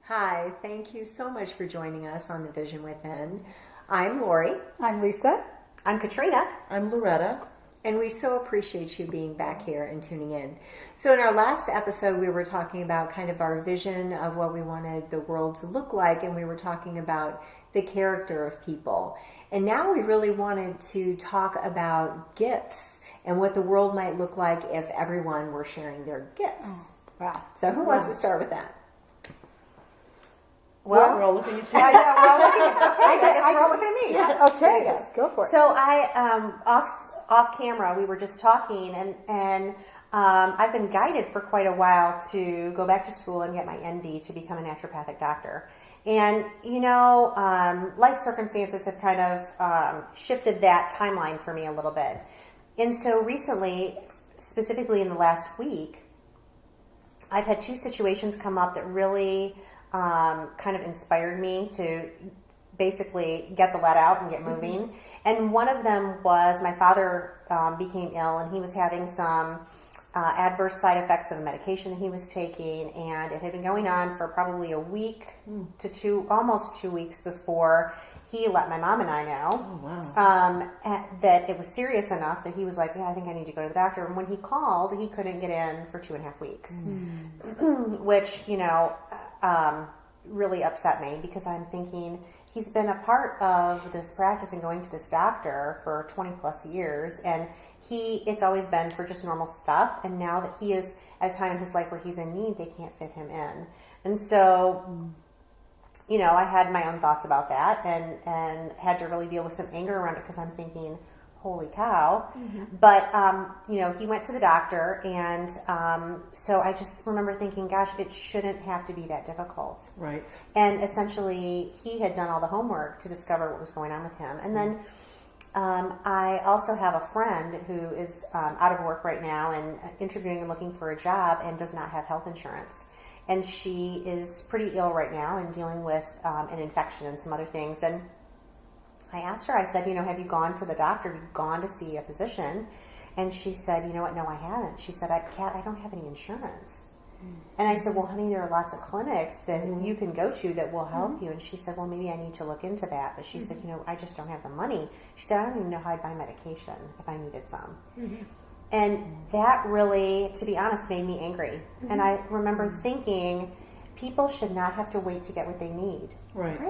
Hi, thank you so much for joining us on The Vision Within. I'm Lori. I'm Lisa. I'm Katrina. I'm Loretta. And we so appreciate you being back here and tuning in. So in our last episode, we were talking about kind of our vision of what we wanted the world to look like, and we were talking about the character of people. And now we really wanted to talk about gifts and what the world might look like if everyone were sharing their gifts. Oh, wow. So who wants to start with that? Well, we're all looking at you. I know, we're all looking I guess we're all looking at me. Yeah, okay, go for it. So I, off camera, we were just talking, and I've been guided for quite a while to go back to school and get my ND to become a naturopathic doctor. And, you know, life circumstances have kind of shifted that timeline for me a little bit. And so recently, specifically in the last week, I've had two situations come up that really kind of inspired me to basically get the let out and get moving. Mm-hmm. And one of them was my father became ill, and he was having some adverse side effects of a medication that he was taking, and it had been going on for probably a week to almost 2 weeks before he let my mom and I know that it was serious enough that he was like, yeah, I think I need to go to the doctor. And when he called, he couldn't get in for 2.5 weeks, which, you know, really upset me, because I'm thinking he's been a part of this practice and going to this doctor for 20 plus years, and it's always been for just normal stuff, and now that he is at a time in his life where he's in need, they can't fit him in. And so, you know, I had my own thoughts about that, and had to really deal with some anger around it, because I'm thinking, holy cow. Mm-hmm. But, you know, he went to the doctor, and so I just remember thinking, gosh, it shouldn't have to be that difficult. Right. And essentially, he had done all the homework to discover what was going on with him. And then I also have a friend who is out of work right now and interviewing and looking for a job and does not have health insurance. And she is pretty ill right now and dealing with an infection and some other things. And I asked her, I said, you know, have you gone to the doctor? Have you gone to see a physician? And she said, you know what, no, I haven't. She said, I don't have any insurance. And I said, well, honey, there are lots of clinics that you can go to that will help you. And she said, well, maybe I need to look into that. But she said, you know, I just don't have the money. She said, I don't even know how I'd buy medication if I needed some. And that really, to be honest, made me angry. And I remember thinking, people should not have to wait to get what they need. Right.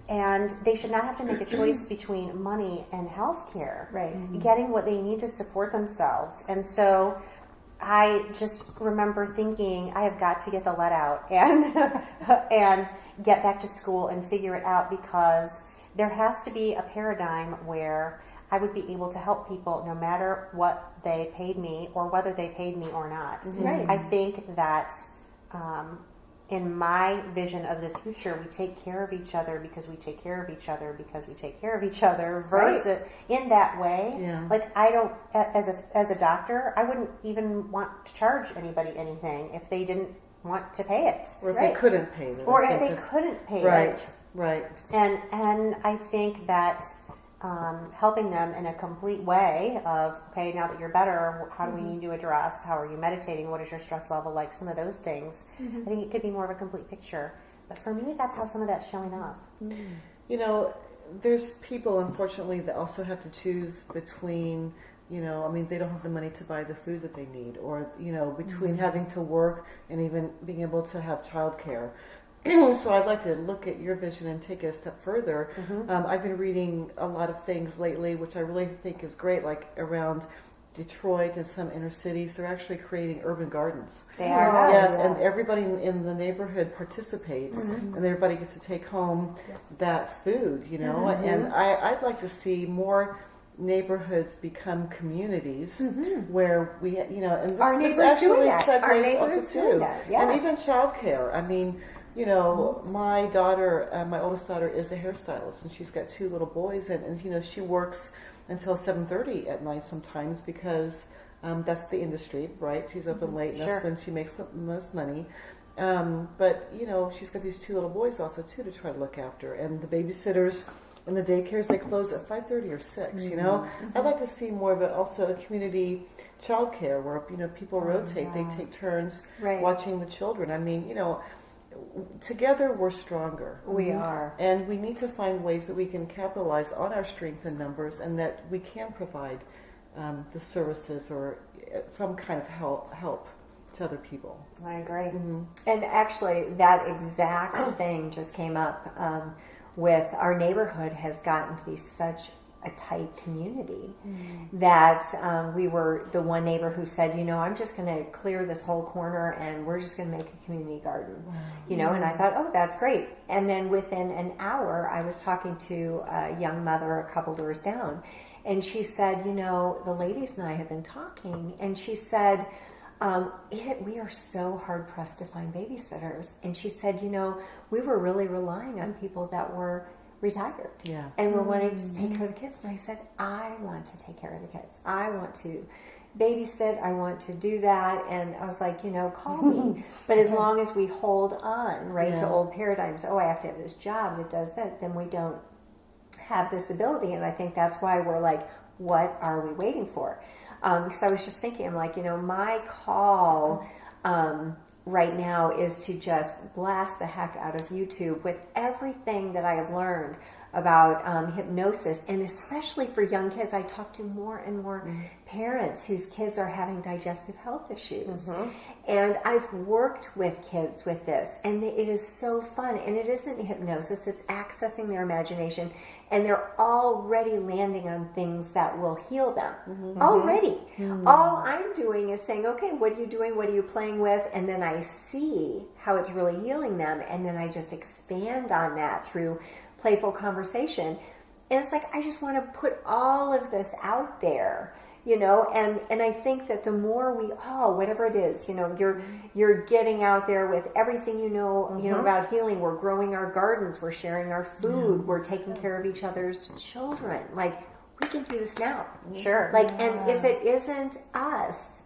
And they should not have to make a choice between money and health care. Right. Getting what they need to support themselves. And so I just remember thinking, I have got to get the let out and get back to school and figure it out, because there has to be a paradigm where I would be able to help people no matter what they paid me or whether they paid me or not. Right. I think that in my vision of the future, we take care of each other because we take care of each other because we take care of each other, versus in that way. Yeah. Like, I don't, as a doctor, I wouldn't even want to charge anybody anything if they didn't want to pay it. Or if they couldn't pay it. Or if they couldn't pay it. Right. And I think that helping them in a complete way of, okay, now that you're better, how do we need to address? How are you meditating? What is your stress level like? Some of those things. I think it could be more of a complete picture. But for me, that's how some of that's showing up. You know, there's people, unfortunately, that also have to choose between, you know, I mean, they don't have the money to buy the food that they need, or, you know, between having to work and even being able to have childcare. So I'd like to look at your vision and take it a step further. I've been reading a lot of things lately, which I really think is great, like around Detroit and some inner cities. They're actually creating urban gardens. They are. Yes, and everybody in the neighborhood participates, and everybody gets to take home that food, you know. And I'd like to see more neighborhoods become communities where we, you know, and our this neighbors actually doing that. Our segues neighbors also doing too. that. Yeah. And even childcare. I mean, you know, my daughter, my oldest daughter, is a hairstylist, and she's got 2 little boys, and you know, she works until 7:30 at night sometimes, because that's the industry, right? She's open late, and that's when she makes the most money. But you know, she's got these 2 little boys also too to try to look after, and the babysitters and the daycares, they close at 5:30 or 6, you know. I'd like to see more of it, also a community childcare where, you know, people rotate. They take turns watching the children. I mean, you know, together we're stronger. We are. And we need to find ways that we can capitalize on our strength in numbers and that we can provide the services or some kind of help to other people. I agree. And actually, that exact thing just came up with our neighborhood has gotten to be such a tight community that we were the one neighbor who said, you know, I'm just going to clear this whole corner and we're just going to make a community garden, you know, and I thought, oh, that's great. And then within an hour, I was talking to a young mother a couple doors down, and she said, you know, the ladies and I have been talking, and she said, we are so hard pressed to find babysitters. And she said, you know, we were really relying on people that were retired and were wanting to take care of the kids. And I said, I want to take care of the kids. I want to babysit. I want to do that. And I was like, you know, call me. But as long as we hold on, to old paradigms, oh, I have to have this job that does that, then we don't have this ability. And I think that's why we're like, what are we waiting for? Because I was just thinking, I'm like, you know, my call right now is to just blast the heck out of YouTube with everything that I have learned about hypnosis, and especially for young kids. I talk to more and more parents whose kids are having digestive health issues. And I've worked with kids with this, and it is so fun. And it isn't hypnosis, it's accessing their imagination, and they're already landing on things that will heal them. Already. All I'm doing is saying, okay, what are you doing? What are you playing with? And then I see how it's really healing them, and then I just expand on that through playful conversation. And it's like, I just want to put all of this out there, you know, and I think that the more we whatever it is, you know, you're getting out there with everything you know about healing. We're growing our gardens, we're sharing our food, we're taking care of each other's children. Like, we can do this now. Sure. Like, and if it isn't us,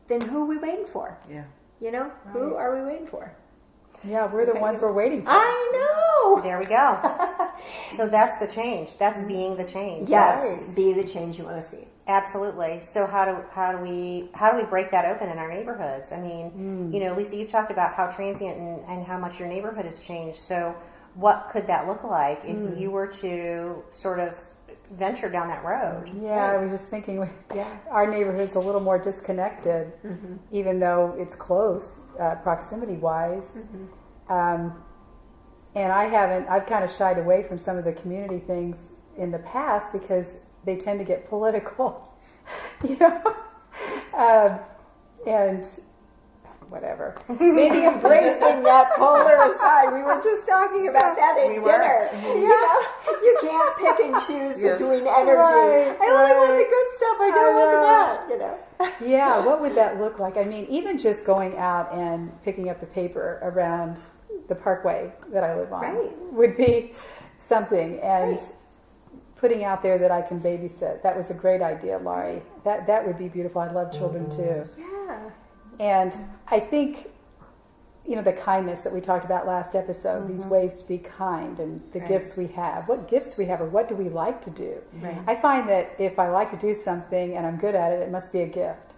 then who are we waiting for? Yeah. You know, who are we waiting for? Yeah, we're the ones we're waiting for. I know. There we go. So that's the change. That's being the change. Yes, be the change you want to see. Absolutely. So how do we break that open in our neighborhoods? I mean, you know, Lisa, you've talked about how transient and how much your neighborhood has changed. So what could that look like if you were to sort of venture down that road? Yeah, I was just thinking, our neighborhood's a little more disconnected, even though it's close, proximity-wise. And I've kind of shied away from some of the community things in the past because they tend to get political, you know, and whatever. Maybe embracing that polar side. We were just talking about that at dinner. You know, you can't pick and choose between energy. I only want the good stuff. I don't want the bad, you know. Yeah, what would that look like? I mean, even just going out and picking up the paper around the parkway that I live on would be something. And putting out there that I can babysit. That was a great idea, Laurie. That would be beautiful. I love children too. Yeah. And I think, you know, the kindness that we talked about last episode, these ways to be kind and the gifts we have. What gifts do we have, or what do we like to do? I find that if I like to do something and I'm good at it, it must be a gift.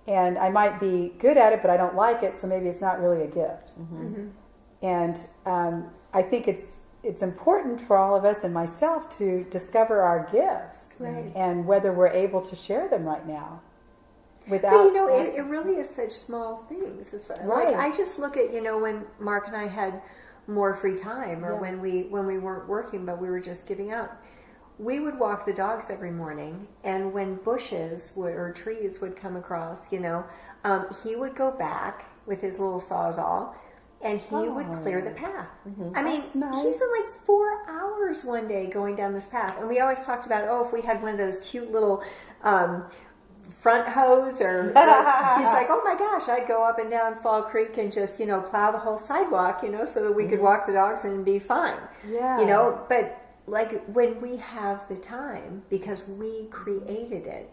And I might be good at it, but I don't like it, so maybe it's not really a gift. And I think it's important for all of us and myself to discover our gifts and whether we're able to share them right now. But you know, it really is such small things. Like, I just look at, you know, when Mark and I had more free time, or when we weren't working but we were just giving up, we would walk the dogs every morning, and when bushes or trees would come across, you know, he would go back with his little sawzall and he would clear the path. I mean, he spent like 4 hours one day going down this path, and we always talked about, if we had one of those cute little front hose, or he's like, oh my gosh, I'd go up and down Fall Creek and just, you know, plow the whole sidewalk, you know, so that we could walk the dogs and be fine. You know, but like, when we have the time, because we created it,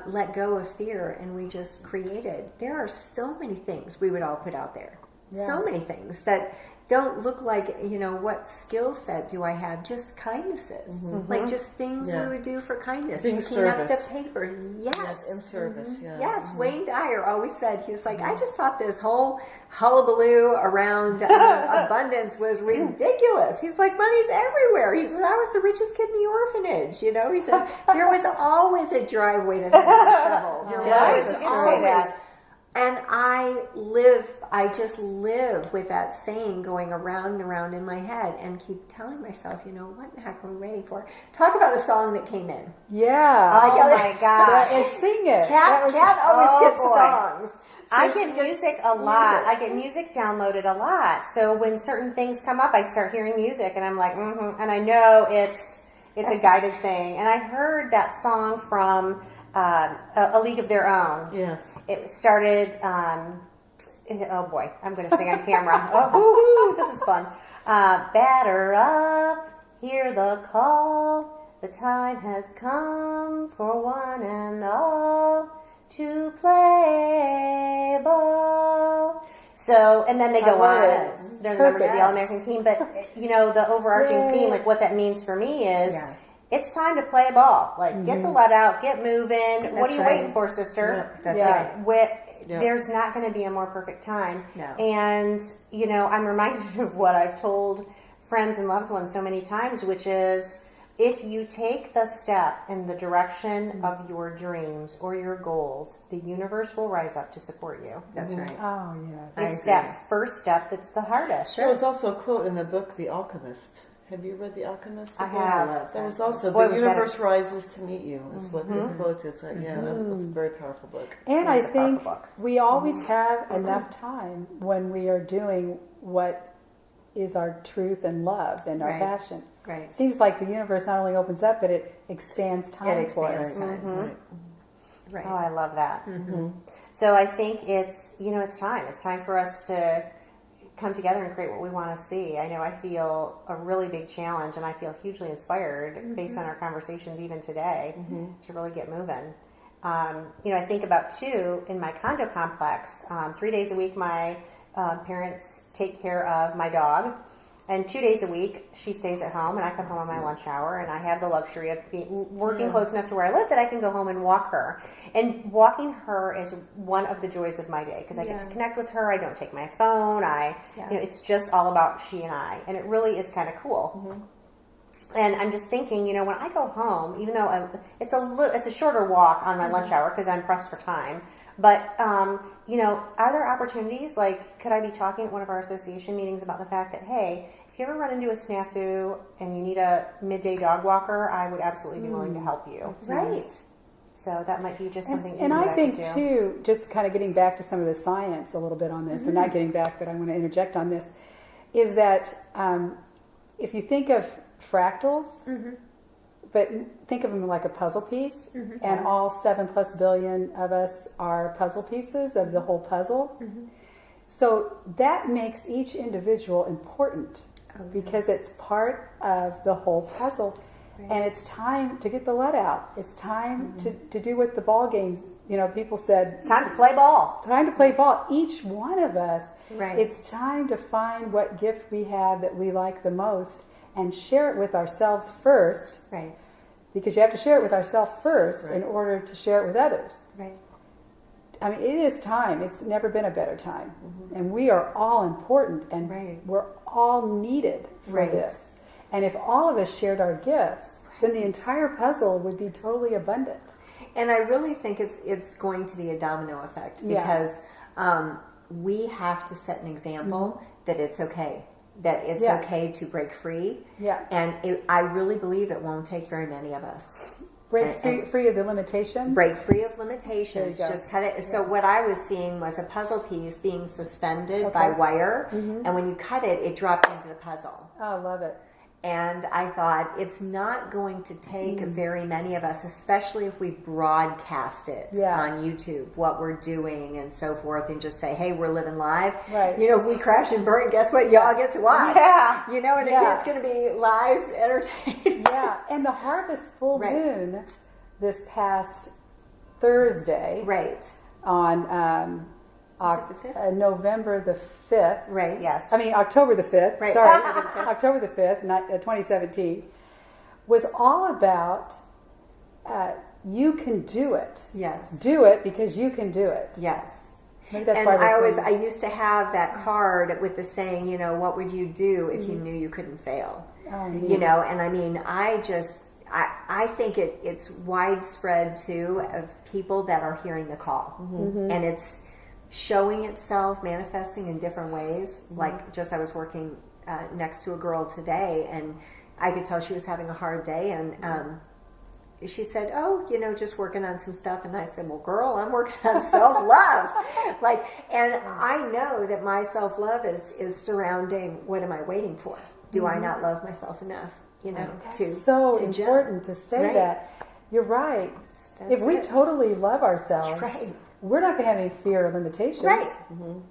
let go of fear, and we just created. There are so many things we would all put out there. So many things that don't look like, what skill set do I have? Just kindnesses. Like just things we would do for kindness. Being Picking up the service. paper. Yes. In service, yeah. Yes, Wayne Dyer always said, he was like, I just thought this whole hullabaloo around abundance was ridiculous. He's like, money's everywhere. He said, I was the richest kid in the orphanage. He said, there was always a driveway that had a shovel. There was always. And I just live with that saying going around and around in my head and keep telling myself, what the heck are we waiting for? Talk about a song that came in. Yeah. Oh my God. And sing it. Kat always gets songs. So I get music a lot. I get music downloaded a lot. So when certain things come up, I start hearing music and I'm like, and I know it's a guided thing. And I heard that song from A League of Their Own. Yes. It started, oh boy, I'm going to sing on camera. Oh, this is fun. Batter up, hear the call. The time has come for one and all to play ball. So, and then they go on. They're the members of the All-American team. But, the overarching theme, like what that means for me is it's time to play ball. Like, get the lead out, get moving. What are you waiting for, sister? That's right. There's not going to be a more perfect time. No. And, I'm reminded of what I've told friends and loved ones so many times, which is if you take the step in the direction of your dreams or your goals, the universe will rise up to support you. That's right. Oh, yes. It's that first step that's the hardest. There was also a quote in the book, The Alchemist. Have you read The Alchemist? I have. There was also, Boy, the universe rises to meet you, is what the quote is. That's a very powerful book. And It's I a think powerful book. we always have enough time when we are doing what is our truth and love and our passion. Right. Seems like the universe not only opens up, but it expands time It for expands us. time. Right. Oh, I love that. So I think it's time. It's time for us to come together and create what we want to see. I know I feel a really big challenge and I feel hugely inspired based on our conversations even today to really get moving. I think about too, in my condo complex, 3 days a week my parents take care of my dog, and 2 days a week she stays at home and I come home on my lunch hour, and I have the luxury of working close enough to where I live that I can go home and walk her. And walking her is one of the joys of my day because I get to connect with her. I don't take my phone. It's just all about she and I, and it really is kind of cool. And I'm just thinking, when I go home, even though it's a shorter walk on my lunch hour because I'm pressed for time, but are there opportunities? Like, could I be talking at one of our association meetings about the fact that, hey, if you ever run into a snafu and you need a midday dog walker, I would absolutely be willing to help you. Right. So that might be just something. And I think could do. too, just kind of getting back to some of the science a little bit on this, or not getting back, but I want to interject on this, is that if you think of fractals, but think of them like a puzzle piece, and all 7+ billion of us are puzzle pieces of the whole puzzle. So that makes each individual important because it's part of the whole puzzle. Right. And it's time to get the let out. It's time to do what the ball games, people said. It's time to play ball. Time to play ball. Each one of us, right. It's time to find what gift we have that we like the most and share it with ourselves first. Right. Because you have to share it with ourselves first in order to share it with others. Right. I mean, it is time. It's never been a better time. And we are all important, and we're all needed for this. And if all of us shared our gifts, then the entire puzzle would be totally abundant. And I really think it's going to be a domino effect because we have to set an example that it's okay. That it's okay to break free. Yeah. And I really believe it won't take very many of us. Break free of the limitations? Break free of limitations. There you go. Just cut it. So what I was seeing was a puzzle piece being suspended by wire. And when you cut it, it dropped into the puzzle. Oh, I love it. And I thought it's not going to take very many of us, especially if we broadcast it on YouTube, what we're doing and so forth, and just say, hey, we're living live. Right. If we crash and burn, guess what? Y'all get to watch. Yeah. And it's going to be live entertainment. Yeah. And the harvest full moon this past Thursday. Right. On November the 5th. Right. Yes. I mean, October the 5th. Right. Sorry. October the 5th, 2017, was all about you can do it. Yes. Do it because you can do it. Yes. Maybe that's And why I used to have that card with the saying, you know, what would you do if you knew you couldn't fail? Oh, neat. You know, and I mean, I think it's widespread too of people that are hearing the call, and it's showing itself, manifesting in different ways. Like just I was working next to a girl today, and I could tell she was having a hard day, and she said, "Oh, you know, just working on some stuff." And I said, "Well, girl, I'm working on self-love." And I know that my self-love is surrounding, what am I waiting for? Do I not love myself enough? You know, That's so important to say that. You're right. If we totally love ourselves, we're not going to have any fear of limitations. Right.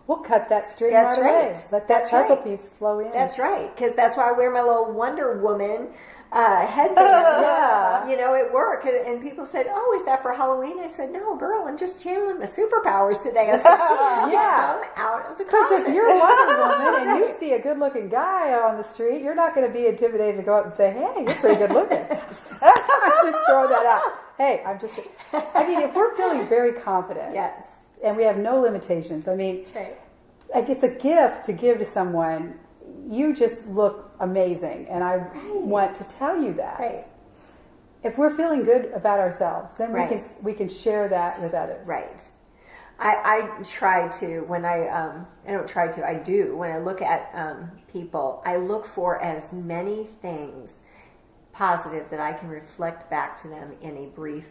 We'll cut that string That's right away. Let that puzzle piece flow in. That's right. Because that's why I wear my little Wonder Woman headband, you know, at work. And people said, "Oh, is that for Halloween?" I said, "No, girl, I'm just channeling my superpowers today." I said, "She had to come out of the Because closet." if you're Wonder Woman and you see a good-looking guy on the street, you're not going to be intimidated to go up and say, "Hey, you're pretty good looking." I'm just throwing that out. Hey, I mean, if we're feeling very confident, Yes, and we have no limitations, I mean, like it's a gift to give to someone. You just look amazing, and I want to tell you that. Right. If we're feeling good about ourselves, then we can share that with others. Right. I try to, when I don't try to, I do. When I look at people, I look for as many things positive that I can reflect back to them in a brief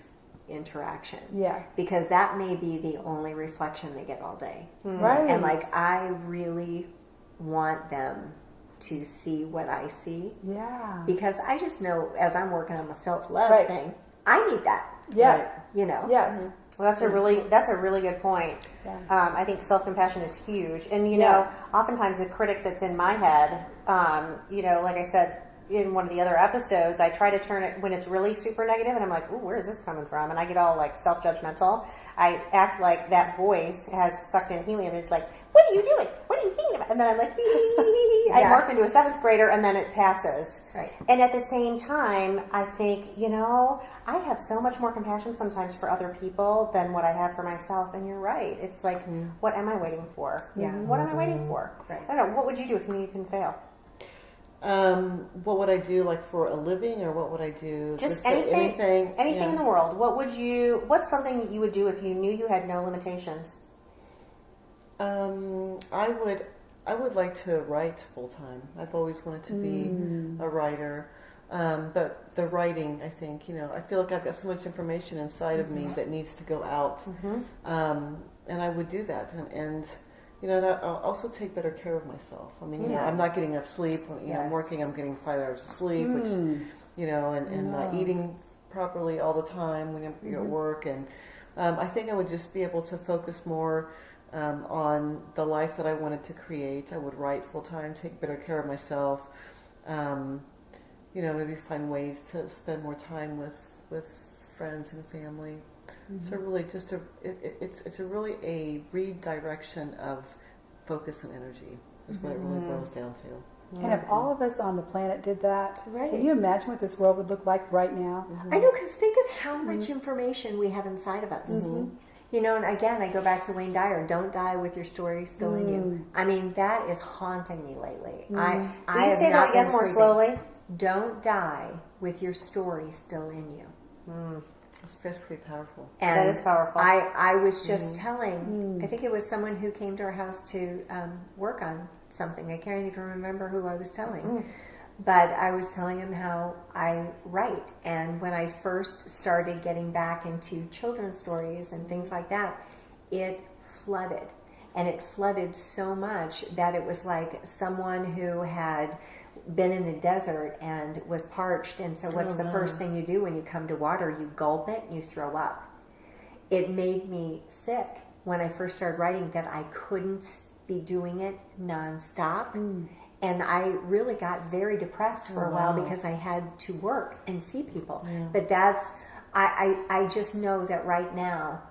interaction. Yeah. Because that may be the only reflection they get all day. Right. And like, I really want them to see what I see. Yeah. Because I just know, as I'm working on my self-love thing, I need that. Yeah. Right? You know? Yeah. Well, that's a really good point. Yeah. I think self-compassion is huge, and you know, oftentimes the critic that's in my head, you know, like I said in one of the other episodes, I try to turn it when it's really super negative, and I'm like, "Ooh, where is this coming from?" And I get all like self-judgmental. I act like that voice has sucked in helium, and it's like, "What are you doing? What are you thinking about?" And then I'm like, I morph into a 7th grader, and then it passes. Right. And at the same time, I think, you know, I have so much more compassion sometimes for other people than what I have for myself. And you're right. It's like, what am I waiting for? Yeah. What am I waiting for? Right. I don't know. What would you do if you knew you can fail? What would I do, like for a living, or what would I do? Just anything in the world. What's something that you would do if you knew you had no limitations? I would like to write full time. I've always wanted to be a writer, but the writing, I think, you know, I feel like I've got so much information inside of me that needs to go out, and I would do that, and you know, and I'll also take better care of myself. I mean, you know, I'm not getting enough sleep. You know, I'm working. I'm getting 5 hours of sleep, which, you know, and not eating properly all the time when you're at work, and I think I would just be able to focus more on the life that I wanted to create. I would write full time, take better care of myself. You know, maybe find ways to spend more time with friends and family. So really, it's a really a redirection of focus and energy is what it really boils down to. And if all of us on the planet did that, can you imagine what this world would look like right now? I know, because think of how much information we have inside of us. You know, and again, I go back to Wayne Dyer, don't die with your story still in you. I mean, that is haunting me lately. I Will you say that again more slowly? Don't die with your story still in you. That's pretty powerful. And that is powerful. I was just telling, I think it was someone who came to our house to work on something. I can't even remember who I was telling. But I was telling him how I write. And when I first started getting back into children's stories and things like that, it flooded. And it flooded so much that it was like someone who had been in the desert and was parched, and so what's the first thing you do when you come to water? You gulp it and you throw up. It made me sick when I first started writing that I couldn't be doing it nonstop. And I really got very depressed for a while because I had to work and see people. But that's, I just know that right now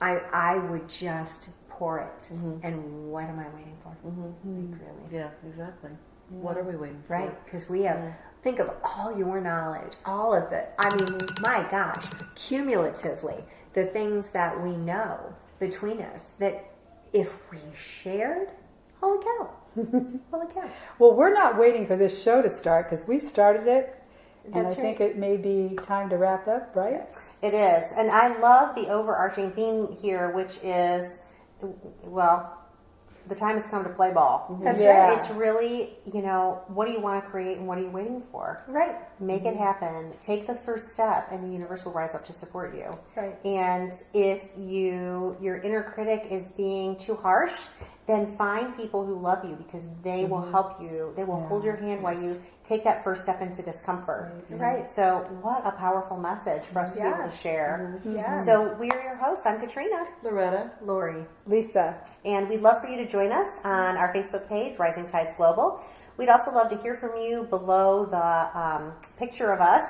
I would just for it. And what am I waiting for? Like, really? Yeah, exactly. What are we waiting for? Right? Because we have, think of all your knowledge, all of the, I mean, my gosh, cumulatively, the things that we know between us that if we shared, holy cow. Holy cow. Well, we're not waiting for this show to start because we started it. And That's I think it may be time to wrap up, right? It is. And I love the overarching theme here, which is, well, the time has come to play ball. That's Yeah. right. It's really, what do you want to create and what are you waiting for? Right. Make it happen. Take the first step and the universe will rise up to support you. Right. And if your inner critic is being too harsh, then find people who love you because they will help you. They will hold your hand while you take that first step into discomfort. Right. So what a powerful message for us to be able to share. Yeah. So we are your hosts. I'm Katrina. Loretta? Lori. Lisa. And we'd love for you to join us on our Facebook page, Rising Tides Global. We'd also love to hear from you below the picture of us,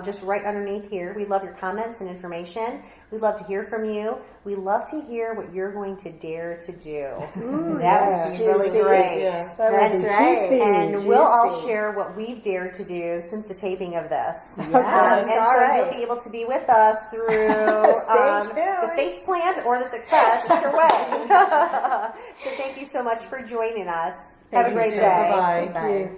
just right underneath here. We love your comments and information. We'd love to hear from you. We love to hear what you're going to dare to do. That would be really great. Yeah. That's right. Juicy. And we'll all share what we've dared to do since the taping of this. Yes, And all so right. you'll be able to be with us through the face plant or the success, either way. So thank you so much for joining us. Have a great day. Bye-bye. Bye.